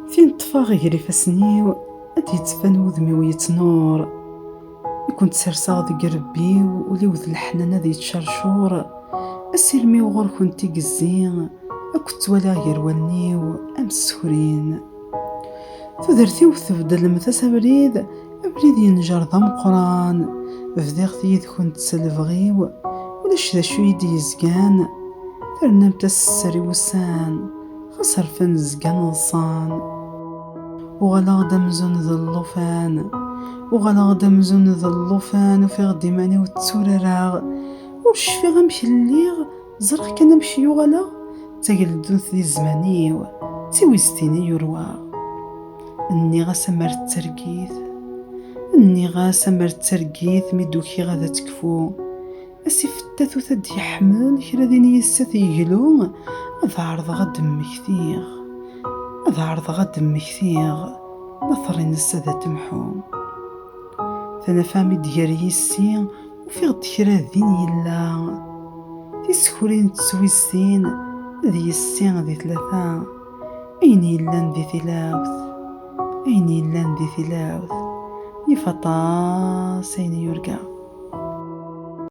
فين طفى غيري فاسنيو أد يتفان وذمي ويتنور. كنت سرساغ ديك ربي ولي وذ الحنانة ذي تشرشور. أسيرمي وغور كنتي قزين أكنت ولا غير ونيو أم السكرين. تودرتي وتبدل مثاس أبريد ينجر ضم قران. فديغ ثيث كنت سلفغيو ولاش ذا شو يدي يزقان. ترنم تسري وسان خسر فن زقان نصان. وغلا غدا مزون ذا اللوفان وفي غدي ماني وتسورراغ. ورشفي غمشي الليغ زرق كان نمشي يغلا تاقل دوث ذي الزمانيو تيويستيني يرواغ. اني غاسا مرت ترقيث ميدوكي غادا تكفو. اسي فتاثو ثد يحمل كرا دين يسات يقلو. اذا عرض غد مكثيغ نثرين السادة تمحو. ثنا فامي ديال يسين وفي غد كرا ذين يلا. تيسكورين تسويسين ذي السين ذي ثلاثة. أين يلان ذي ثلاوث يفطاس أين يرقى.